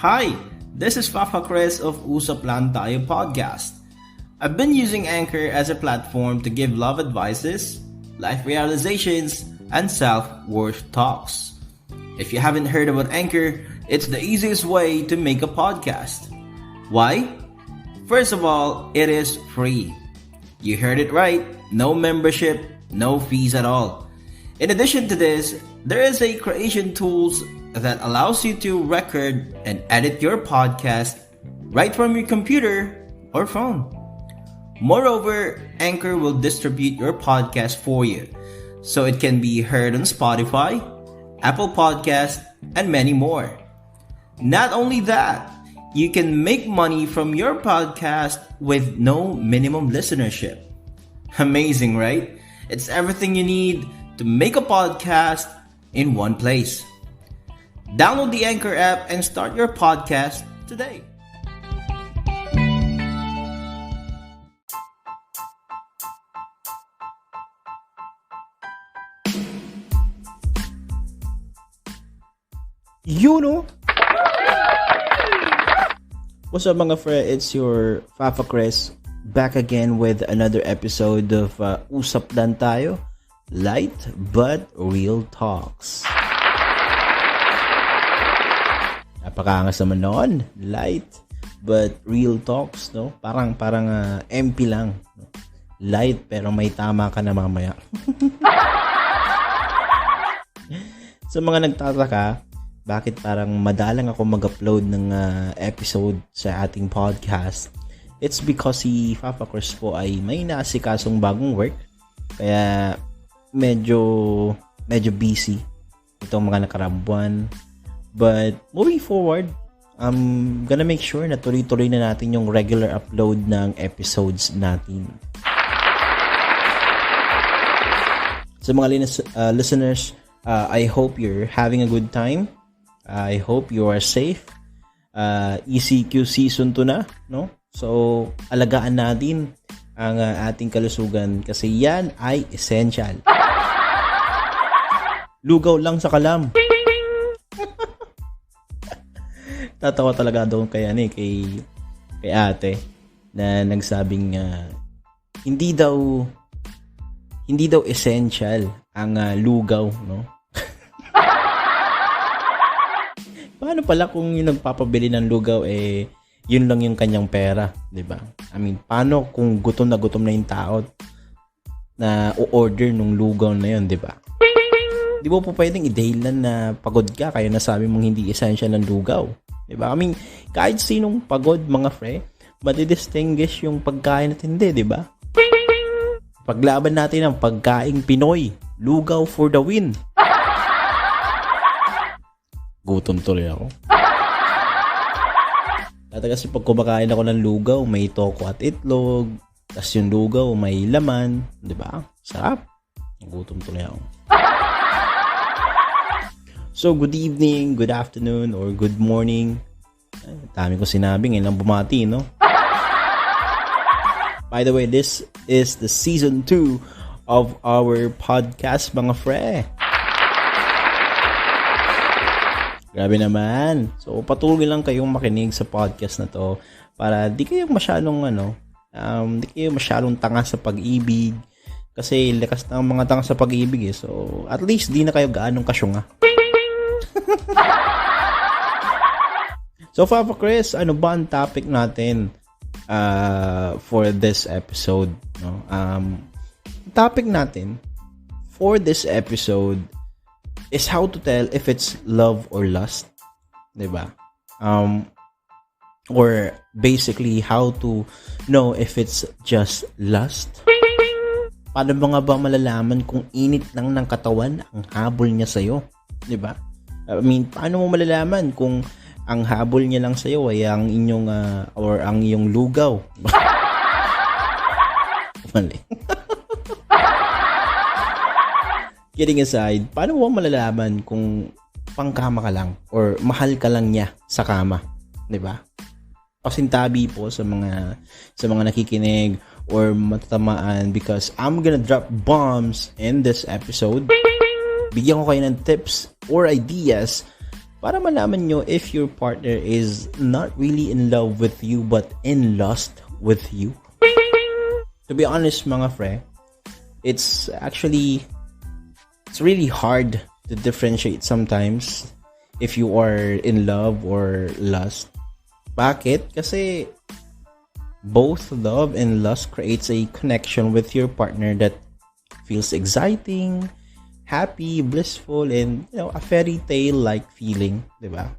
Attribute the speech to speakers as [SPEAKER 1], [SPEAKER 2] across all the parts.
[SPEAKER 1] Hi, this is Papa Chris of Usap Lang Tayo podcast. I've been using Anchor as a platform to give love advices, life realizations, and self-worth talks. If you haven't heard about Anchor, it's the easiest way to make a podcast. Why? First of all, it is free. You heard it right, no membership, no fees at all. In addition to this, there is a creation tools that allows you to record and edit your podcast right from your computer or phone. Moreover, Anchor will distribute your podcast for you, so it can be heard on Spotify, Apple Podcast, and many more. Not only that, you can make money from your podcast with no minimum listenership. Amazing, right? It's everything you need to make a podcast in one place. Download the Anchor app and start your podcast today.
[SPEAKER 2] You know? What's up mga fre? It's your Papa Chris back again with another episode of Usap Lang Tayo. Light but real talks. Napakaangas naman noon. Light but real talks, no? Parang MP lang. No? Light pero may tama ka na mamaya. Sa mga nagtataka, bakit parang madalang ako mag-upload ng episode sa ating podcast? It's because si Papa Chris po ay may naasikasong bagong work. Kaya medyo busy itong mga nakaraang. But moving forward, I'm gonna make sure na tuloy-tuloy na natin yung regular upload ng episodes natin. Sa mga listeners, I hope you're having a good time. I hope you are safe. ECQ season 2 na, no? So, alagaan natin ang ating kalusugan kasi yan ay essential. Lugaw lang sa kalam. Tatawa talaga doon kay ate na nagsabing hindi daw essential ang lugaw, no? Paano pala kung yung nagpapabili ng lugaw yun lang yung kanyang pera, 'di ba? I mean, paano kung gutom na yung tao na o-order nung lugaw na yun, 'di ba? Di mo po pwedeng i-dahilan na pagod ka kaya nasabi mong hindi essential ng lugaw. Diba? I mean, kahit sinong pagod mga fre, madi-distinguish yung pagkain at hindi, di ba? Paglaban natin ang pagkaing Pinoy. Lugaw for the win. Gutom tuloy ako. Dati kasi pag kumakain ako ng lugaw, may toko at itlog. Tapos yung lugaw, may laman. Di ba? Sarap. Gutom tuloy ako. So, good evening, good afternoon, or good morning. Dami ko sinabi, ngayon lang bumati, no? By the way, this is the season 2 of our podcast, mga fre. Grabe naman. So, patuloy lang kayong makinig sa podcast na to para di kayo masyadong, di kayo masyadong tanga sa pag-ibig. Kasi lakas ng mga tanga sa pag-ibig, eh. So, at least di na kayo gaanong kasyunga. So, Papa Chris, ano ba ang topic natin for this episode? No? Topic natin for this episode is how to tell if it's love or lust. Diba? Or basically, how to know if it's just lust. Paano ba nga ba malalaman kung init lang ng katawan ang habol niya sa'yo? Diba? I mean, paano mo malalaman kung ang habol niya lang sa'yo ay ang inyong or ang iyong lugaw? Mali. Kidding aside, paano mo malalaman kung pangkama ka lang or mahal ka lang niya sa kama? 'Di ba? Pasintabi po sa mga nakikinig or matatamaan because I'm gonna drop bombs in this episode. Bigyan ko kayo ng tips or ideas para malaman nyo if your partner is not really in love with you but in lust with you. To be honest, mga fre, it's really hard to differentiate sometimes if you are in love or lust. Bakit? Kasi both love and lust creates a connection with your partner that feels exciting, happy, blissful, and a fairy tale like feeling, diba?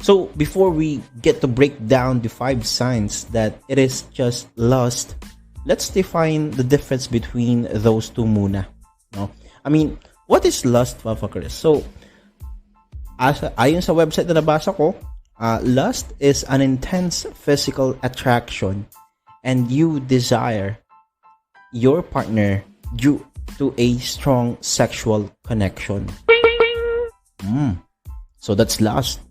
[SPEAKER 2] So before we get to break down the 5 signs that it is just lust, let's define the difference between those two muna. No? I mean, what is lust, Papa Chris? So ayon sa website na nabasa ko, lust is an intense physical attraction and you desire your partner due to a strong sexual connection. So that's lust.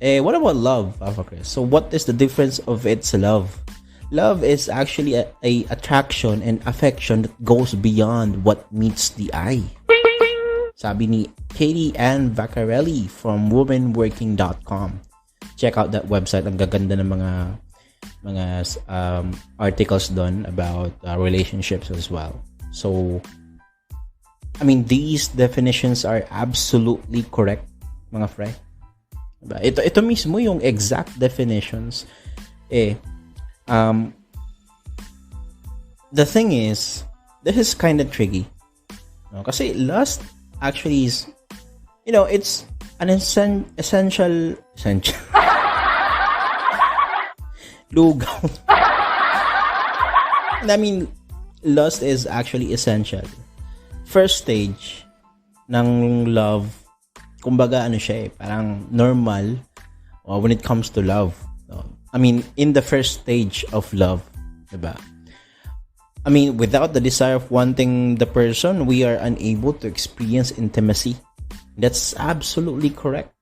[SPEAKER 2] What about love, Papa Chris? So what is the difference of its love? Love is actually a attraction and affection that goes beyond what meets the eye. Sabi ni Katie Ann Vaccarelli from womenworking.com. Check out that website. Ang gaganda ng mga articles doon about relationships as well. So, I mean, these definitions are absolutely correct, mga fre. Diba? Ito mismo yung exact definitions. The thing is, this is kind of tricky. No? Kasi lust actually is, it's an essential lugaw. I mean, lust is actually essential. First stage ng love, kumbaga siya parang normal when it comes to love. I mean, in the first stage of love, diba? I mean, without the desire of wanting the person, we are unable to experience intimacy. That's absolutely correct.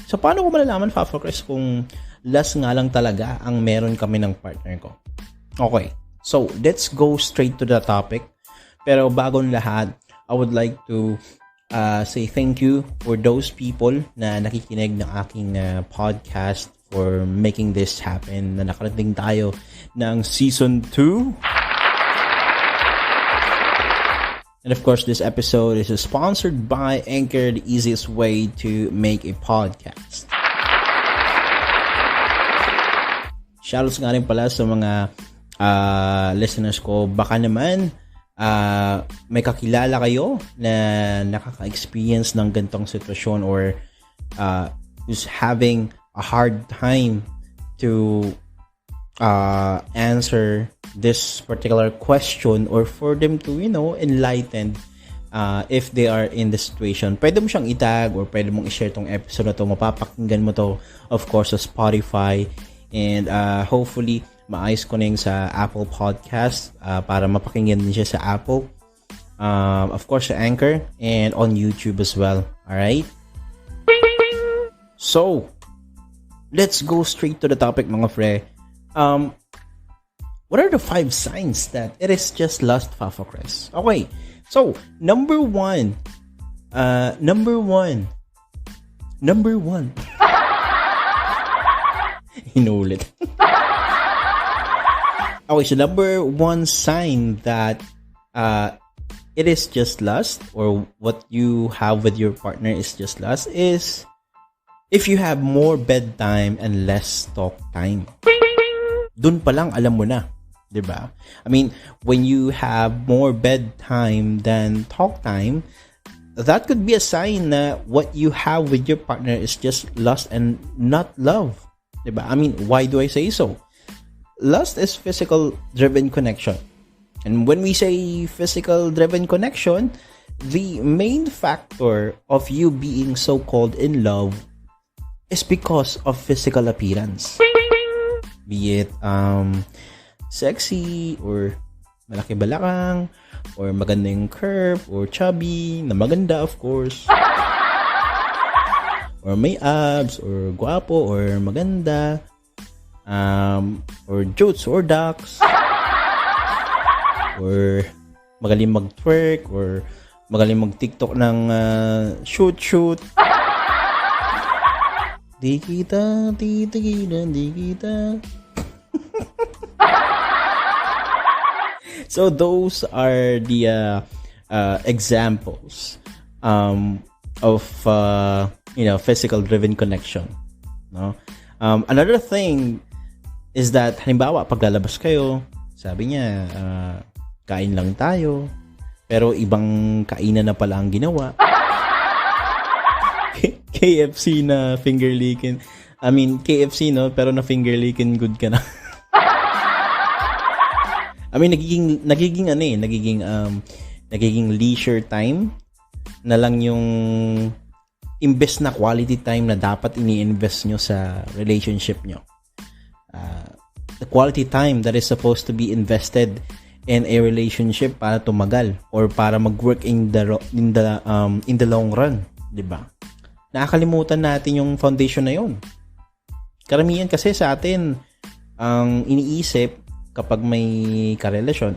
[SPEAKER 2] So, paano ko malalaman, Papa Chris, kung lust nga lang talaga ang meron kami ng partner ko? Okay. So, let's go straight to the topic. Pero bago ng lahat, I would like to say thank you for those people na nakikinig ng aking podcast for making this happen, na nakarating tayo ng Season 2. And of course, this episode is sponsored by Anchor, the easiest way to make a podcast. Shoutouts nga rin pala sa mga listeners ko. Baka naman may kakilala kayo na nakaka-experience ng gantong sitwasyon or who's having a hard time to answer this particular question, or for them to enlighten if they are in the situation. Pwede mo siyang itag or pwede mong i-share tong episode na to. Mapapakinggan mo to of course sa Spotify, and hopefully maayos ko na yung sa Apple Podcast para mapakinggan din siya sa Apple, of course sa Anchor, and on YouTube as well. Alright, so let's go straight to the topic, mga fre. What are the 5 signs that it is just lust, Papa Chris? Okay, so number one. Inulit. Okay, so number 1 sign that it is just lust, or what you have with your partner is just lust, is if you have more bedtime and less talk time. Dun pa lang alam mo na, 'di ba? I mean, when you have more bedtime than talk time, that could be a sign na what you have with your partner is just lust and not love, 'di ba? I mean, why do I say so? Lust is physical driven connection. And when we say physical driven connection, the main factor of you being so-called in love is because of physical appearance. Be it sexy, or malaki balakang, or maganda yung curve, or chubby, na maganda of course, or may abs, or guwapo, or maganda, or jutes, or ducks, or magaling mag-twerk, or magaling mag-tiktok ng shoot. Di kita titigilan, di kita. So those are the examples of physical driven connection, no? Another thing is that halimbawa paglalabas kayo, sabi niya kain lang tayo, pero ibang kainan na pala ang ginawa. KFC na finger licking. I mean, KFC, no? Pero na finger licking good ka na. I mean, nagiging leisure time na lang yung imbes na quality time na dapat ini-invest nyo sa relationship nyo. The quality time that is supposed to be invested in a relationship para tumagal or para mag-work in the long run, 'di ba? Nakakalimutan natin yung foundation na yun. Karamihan kasi sa atin ang iniisip kapag may karelasyon,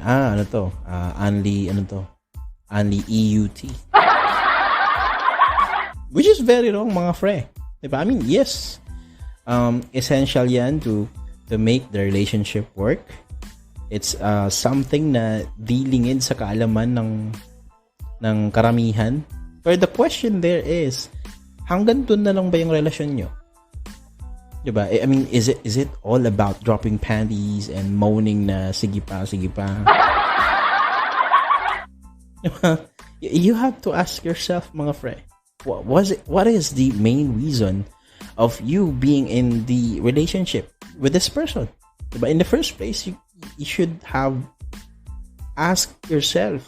[SPEAKER 2] only EUT. Which is very wrong, mga fre. Diba? I mean, yes, essential yan to make the relationship work. It's something na dilingid sa kaalaman ng karamihan. But the question there is, hanggang dun na lang ba yung relasyon nyo? Diba? I mean, is it all about dropping panties and moaning na sige pa? You have to ask yourself, mga fre, what is the main reason of you being in the relationship with this person? Diba? In the first place, you should have asked yourself,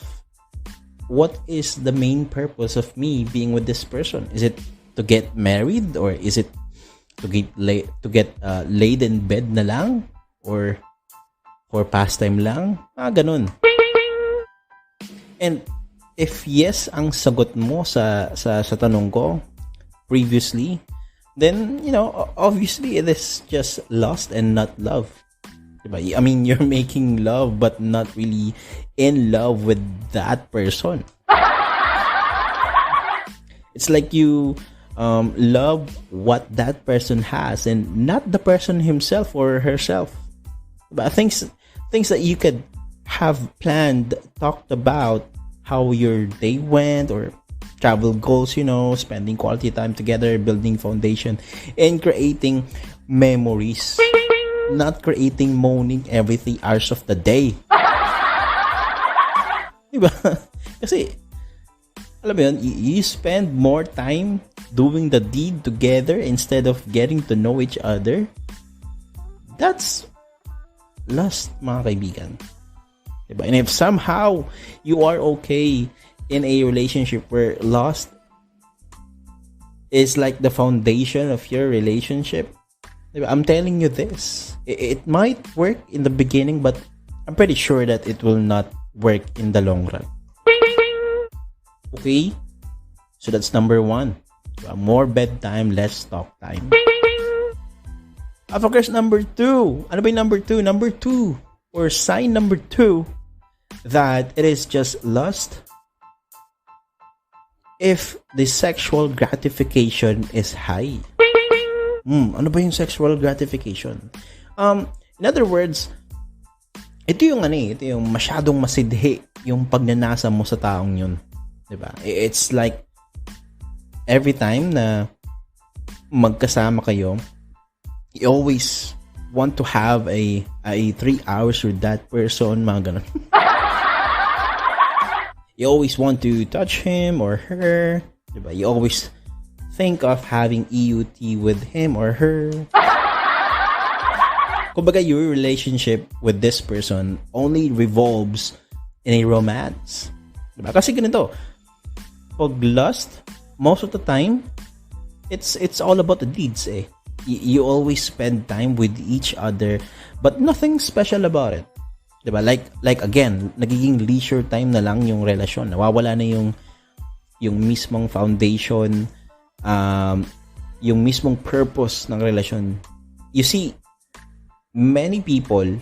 [SPEAKER 2] what is the main purpose of me being with this person? Is it to get married, or is it to get laid in bed na lang, or for pastime lang? Ganun. And if yes ang sagot mo sa tanong ko previously, then obviously it is just lust and not love. Diba? I mean, you're making love but not really in love with that person. It's like you love what that person has and not the person himself or herself. But things that you could have planned, talked about how your day went, or travel goals, spending quality time together, building foundation, and creating memories. Not creating moaning every 3 hours of the day. Diba? Kasi, alam mo yun, you spend more time doing the deed together instead of getting to know each other. That's lust, mga kaibigan. Diba? And if somehow you are okay in a relationship where lust is like the foundation of your relationship, diba? I'm telling you this. It might work in the beginning, but I'm pretty sure that it will not work in the long run. Okay? So that's number 1. More bedtime, less talk time. Of course, number 2. Ano ba yung number 2? Number 2, or sign number 2, that it is just lust if the sexual gratification is high. Ano ba yung sexual gratification? In other words, ito yung masyadong masidhi yung pagnanasa mo sa taong yun. Diba? It's like every time na magkasama kayo, you always want to have a 3 hours with that person, mga ganun. You always want to touch him or her, diba? You always think of having EUT with him or her. Kumbaga, your relationship with this person only revolves in a romance. Diba? Kasi ganito, pag lust, most of the time, it's all about the deeds, eh. You always spend time with each other, but nothing special about it. Diba? Like again, nagiging leisure time na lang yung relasyon. Nawawala na yung mismong foundation, yung mismong purpose ng relasyon. You see, many people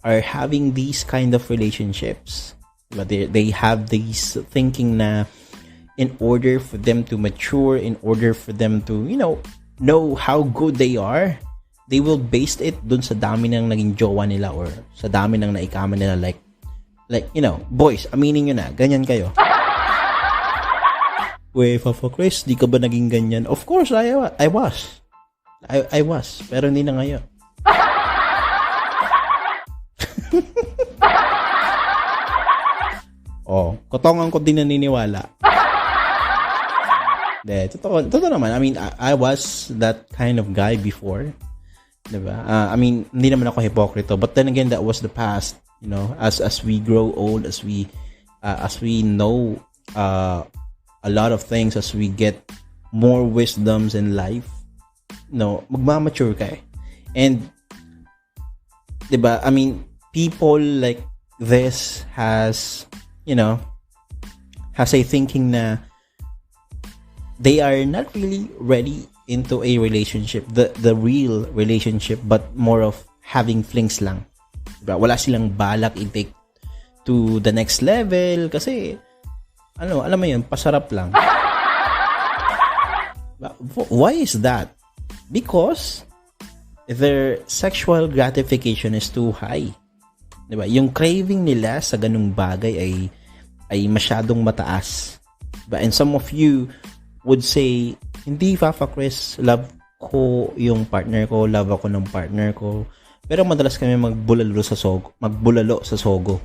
[SPEAKER 2] are having these kind of relationships. But they have these thinking na in order for them to mature, in order for them to, know how good they are, they will base it dun sa dami ng naging jowa nila or sa dami ng naikama nila. Like, boys, aminin nyo na, ganyan kayo. Wait, Papa Chris, di ka ba naging ganyan? Of course, I was. I was, pero hindi na ngayon. Kotongan ko din naniniwala. Totoo naman. I mean, I was that kind of guy before. Diba? I mean, hindi naman ako hipokrito. But then again, that was the past. As we grow old, as we know a lot of things, as we get more wisdoms in life, magmamature ka eh. And, diba? I mean, people like this has a thinking na they are not really ready into a relationship, the real relationship, but more of having flings lang. Diba? Wala silang balak i-take to the next level kasi alam mo yun, pasarap lang. Why is that? Because their sexual gratification is too high. Diba? Yung craving nila sa ganung bagay ay masyadong mataas. Diba? And some of you would say, hindi, Papa Chris, love ko yung partner ko, love ako ng partner ko. Pero madalas kami magbulalo sa sogo.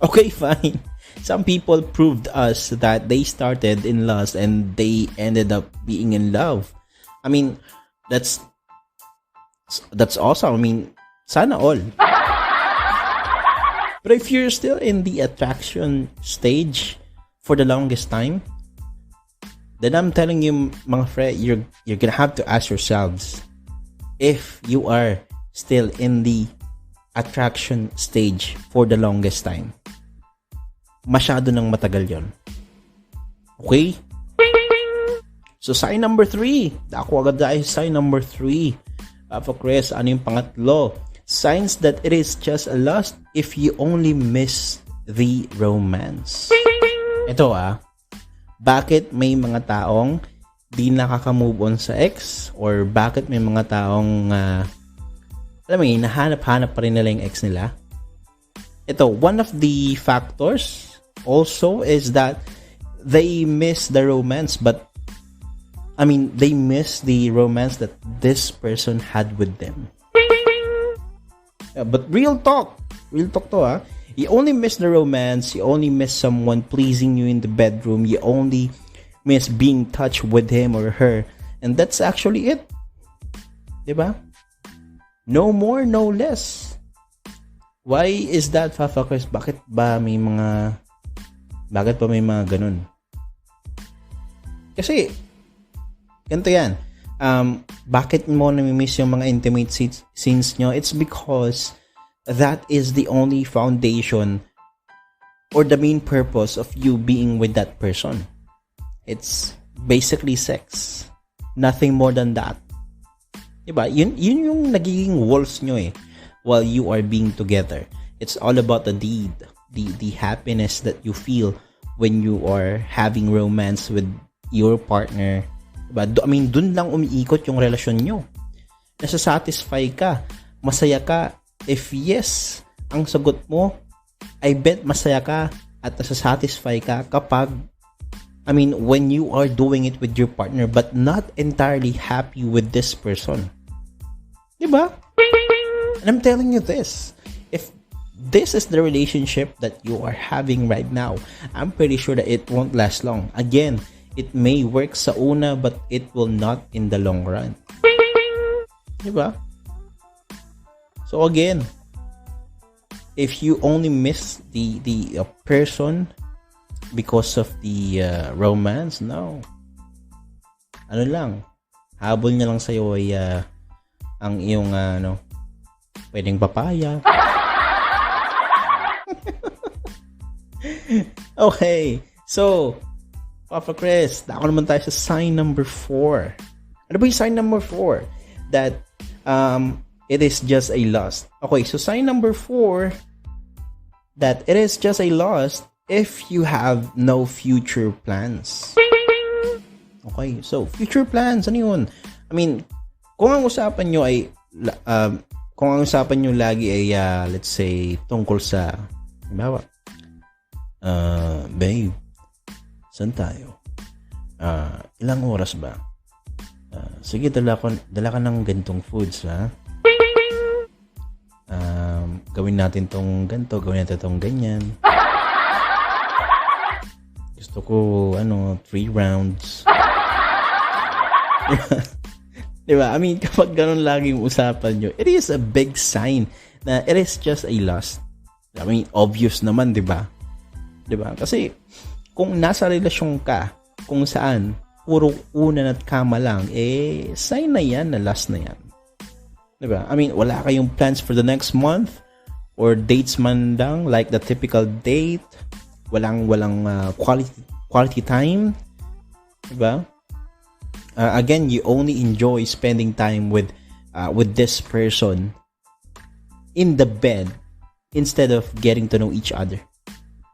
[SPEAKER 2] Okay, fine. Some people proved us that they started in lust and they ended up being in love. I mean, that's awesome. I mean, sana all. But if you're still in the attraction stage for the longest time, then I'm telling you, mga friend, you're gonna have to ask yourselves if you are still in the attraction stage for the longest time. Masyado nang matagal yon. Okay? So, sign number 3. Ako agad dahil sign number 3. Papa Chris, ano yung pangatlo? Signs that it is just a lust if you only miss the romance. Ito bakit may mga taong di nakaka-move on sa ex, or bakit may mga taong nahanap-hanap pa rin nila yung ex nila? Ito, one of the factors also is that they miss the romance, they miss the romance that this person had with them. Yeah, but real talk to you only miss the romance, you only miss someone pleasing you in the bedroom, you only miss being touched with him or her, and that's actually it. Diba? No more, no less. Why is that, Papa Chris? Bakit ba may mga ganun? Kasi ganito yan. Bakit mo namimiss yung mga intimate scenes nyo? It's because that is the only foundation or the main purpose of you being with that person. It's basically sex. Nothing more than that. Diba? Yun yung nagiging walls nyo while you are being together. It's all about the deed, the happiness that you feel when you are having romance with your partner. Diba? Dun lang umiikot yung relasyon nyo. Nasa-satisfy ka, masaya ka. If yes, ang sagot mo, I bet masaya ka at nasa-satisfy ka kapag, when you are doing it with your partner but not entirely happy with this person. Diba? And I'm telling you this, if this is the relationship that you are having right now, I'm pretty sure that it won't last long. Again, it may work sa una but it will not in the long run. Diba? So again, if you only miss the person because of the romance, no. Ano lang, habol niya lang sa'yo ay ang iyong pwedeng papaya. Okay, so Papa Chris, dako naman tayo sa sign number 4. Ano ba yung sign number 4? That it is just a lust. Okay, so sign number 4, that it is just a lust if you have no future plans. Okay, so future plans, ano yun? I mean, kung ang usapan nyo ay, kung ang usapan nyo lagi ay, let's say, tungkol sa, halimbawa, babe, saan tayo? Ilang oras ba? Sige, dala ka ng ganitong foods, ha? Gawin natin tong ganito, gawin natin tong ganyan. Gusto ko, 3 rounds. Diba? I mean, kapag ganun laging usapan nyo, it is a big sign na it is just a lust. I mean, obvious naman, diba? Diba? Kasi, kung nasa relasyon ka, kung saan, puro unan at kama lang, sign na yan, na lust na yan. Diba? I mean, wala kayong plans for the next month, or dates man lang, like the typical date, walang quality time, diba? Again, you only enjoy spending time with this person in the bed instead of getting to know each other.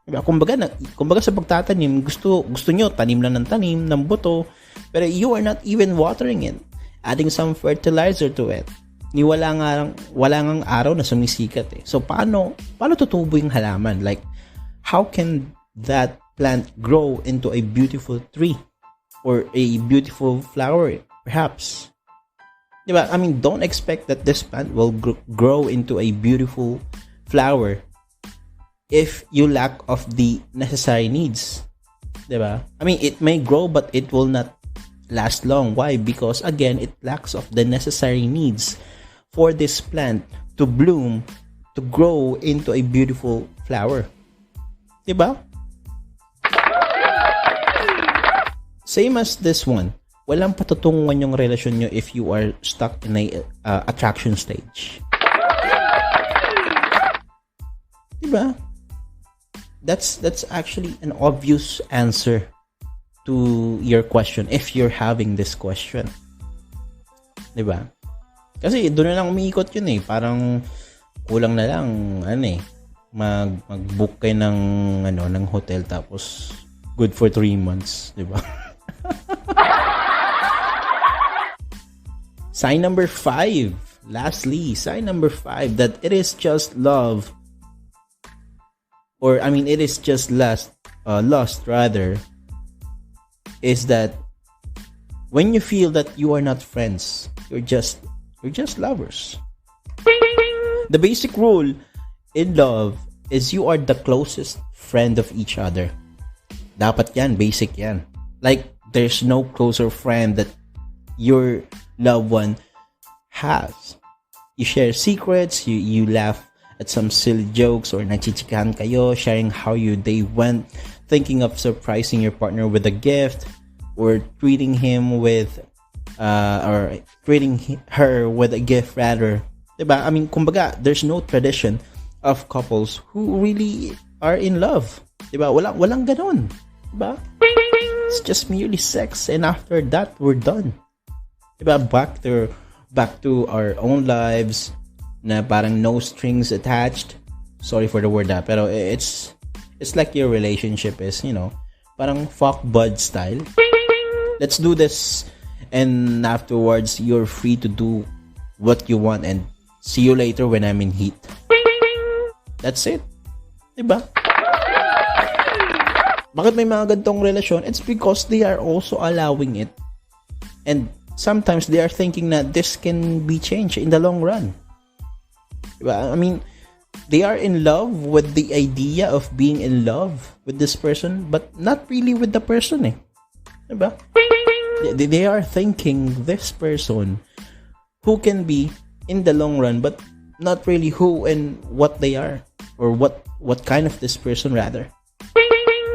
[SPEAKER 2] Diba? Kumbaga sa pagtatanim, gusto nyo tanim lang ng tanim, ng buto, pero you are not even watering it, adding some fertilizer to it. Wala ngang araw na sumisikat eh. So paano tutubo yung halaman? Like, how can that plant grow into a beautiful tree or a beautiful flower, perhaps? Diba? I mean, don't expect that this plant will grow into a beautiful flower if you lack of the necessary needs. Diba? I mean, it may grow but it will not last long. Why? Because again, it lacks of the necessary needs for this plant to bloom, to grow into a beautiful flower. Diba? Same as this one. Walang patutunguhan yung relasyon nyo if you are stuck in a attraction stage. Diba? That's actually an obvious answer to your question if you're having this question. Diba? Kasi doon na lang umiikot yun eh. Parang kulang na lang mag-book kayo ng hotel tapos good for 3 months, di ba? Sign number 5. Lastly, sign number 5 that it is just love, or I mean it is just lust rather, is that when you feel that you are not friends, you're just lovers. The basic rule in love is you are the closest friend of each other. Dapat yan, basic yan. Like, there's no closer friend that your loved one has. You share secrets, you laugh at some silly jokes, or nachichikahan kayo, sharing how your day went, thinking of surprising your partner with a gift, or treating him with or treating her with a gift rather. Diba? I mean, kumbaga, there's no tradition of couples who really are in love. Diba? Walang ganon. Diba? It's just merely sex, and after that, we're done. Diba? Back to our own lives na parang no strings attached. Sorry for the word pero it's like your relationship is, parang fuck bud style. Let's do this, and afterwards you're free to do what you want, and see you later when I'm in heat. That's it. Diba? Bakit may mga ganitong relasyon? It's because they are also allowing it. And sometimes they are thinking that this can be changed in the long run. Diba? I mean, they are in love with the idea of being in love with this person, but not really with the person eh. Diba? They are thinking this person who can be in the long run, but not really who and what they are, or what kind of this person rather.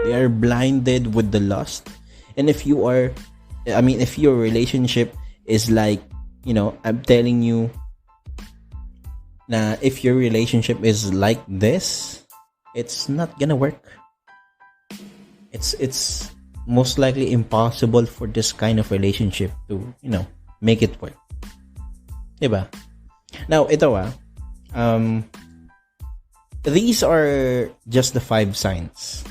[SPEAKER 2] They are blinded with the lust. And if your relationship is like, I'm telling you, na if your relationship is like this, it's not gonna work. It's most likely impossible for this kind of relationship to, make it work. Diba? Now, ito these are just the 5 signs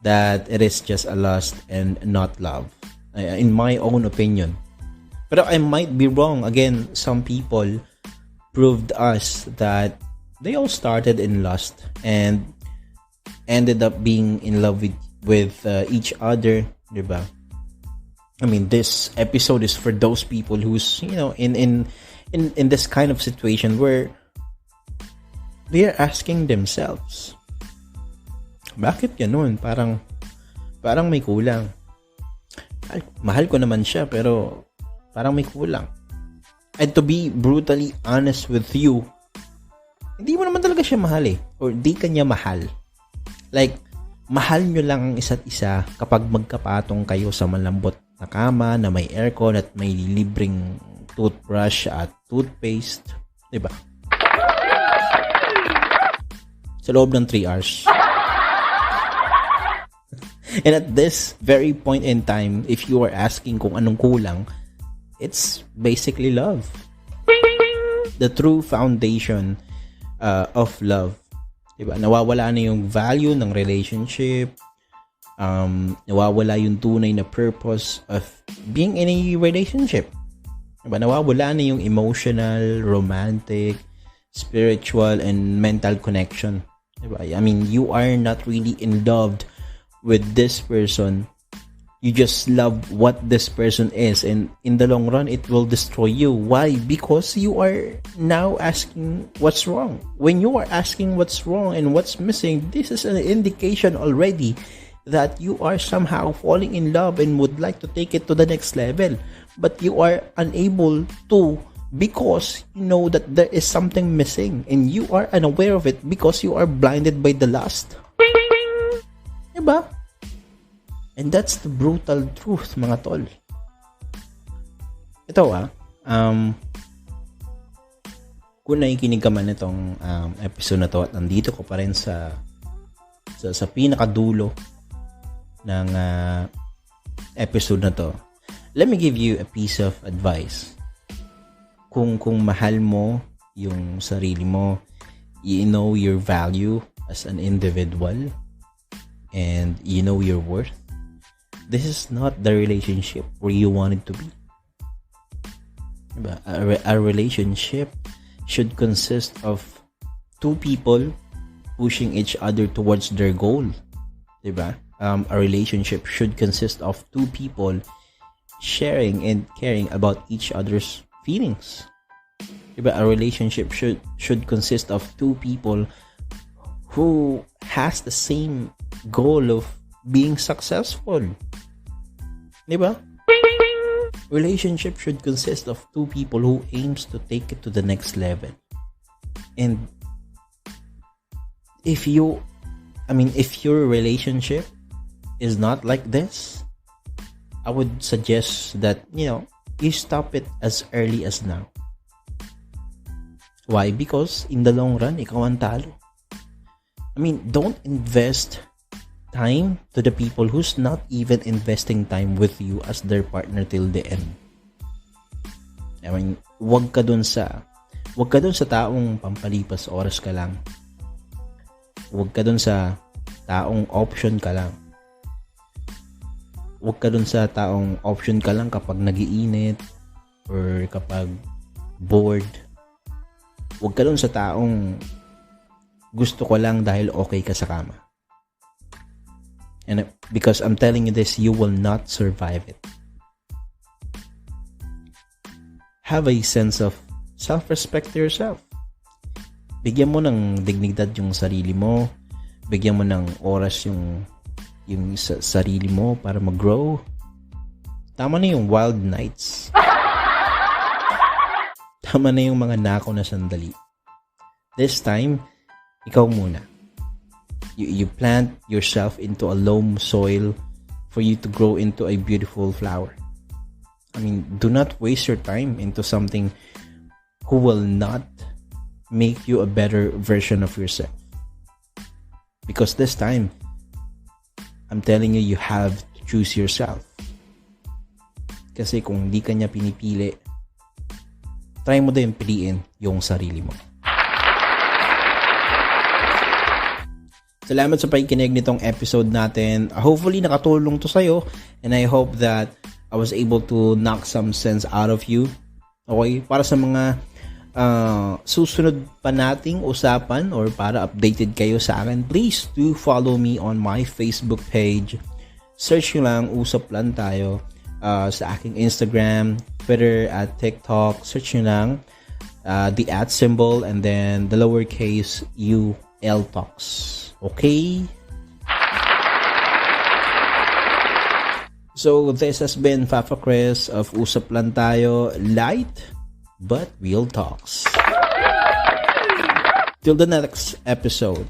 [SPEAKER 2] that it is just a lust and not love. in my own opinion. Pero I might be wrong. Again, some people proved us that they all started in lust and ended up being in love with each other, diba? I mean, this episode is for those people who's, in this kind of situation where they are asking themselves, bakit ganun? Parang may kulang. Mahal ko naman siya, pero parang may kulang. And to be brutally honest with you, hindi mo naman talaga siya mahal or di kanya mahal. Like, mahal nyo lang ang isa't isa kapag magkapatong kayo sa malambot na kama na may aircon at may libreng toothbrush at toothpaste. Diba? Sa loob ng 3 hours. And at this very point in time, if you are asking kung anong kulang, it's basically love. The true foundation of love. Diba? Nawawala na yung value ng relationship. Nawawala yung tunay na purpose of being in a relationship. Diba? Nawawala na yung emotional, romantic, spiritual, and mental connection. Diba? I mean, you are not really in love with this person. You just love what this person is, and in the long run it will destroy you. Why? Because you are now asking what's wrong. When you are asking what's wrong and what's missing, this is an indication already that you are somehow falling in love and would like to take it to the next level, but you are unable to because you know that there is something missing and you are unaware of it because you are blinded by the lust. Diba? And that's the brutal truth, mga tol. Ito kung nakikinig ka man itong episode na to at nandito ko pa rin sa pinakadulo ng episode na to, let me give you a piece of advice. Kung mahal mo yung sarili mo, you know your value as an individual, and you know your worth, this is not the relationship where you want it to be. Diba? A relationship should consist of two people pushing each other towards their goal. Diba? A relationship should consist of two people sharing and caring about each other's feelings. Diba? A relationship should consist of two people who has the same goal of being successful. Diba? Relationship should consist of two people who aims to take it to the next level. And if your relationship is not like this, I would suggest that, you stop it as early as now. Why? Because in the long run, ikaw ang talo. Don't invest time to the people who's not even investing time with you as their partner till the end. Wag ka dun sa taong pampalipas oras ka lang. Wag ka dun sa taong option ka lang. Wag ka dun sa taong option ka lang kapag nagiinit or kapag bored. Wag ka dun sa taong gusto ko lang dahil okay ka sa kama. And because I'm telling you this, you will not survive it. Have a sense of self-respect to yourself. Bigyan mo ng dignidad yung sarili mo. Bigyan mo ng oras yung sarili mo para mag-grow. Tama na yung wild nights. Tama na yung mga nako na sandali. This time, ikaw muna. You plant yourself into a loam soil for you to grow into a beautiful flower. Do not waste your time into something who will not make you a better version of yourself. Because this time, I'm telling you, you have to choose yourself. Kasi kung di ka niya pinipili, try mo din piliin yung sarili mo. Salamat sa pakikinig nitong episode natin. Hopefully nakatulong to sa'yo, and I hope that I was able to knock some sense out of you. Okay? Para sa mga susunod pa nating usapan or para updated kayo sa akin, please do follow me on my Facebook page. Search nyo lang, Usap Lang Tayo. Sa aking Instagram, Twitter, at TikTok. Search nyo lang the @ symbol and then the lowercase UL Talks. Okay? So, this has been Papa Chris of Usap Lang Tayo. Light but real talks. Till the next episode.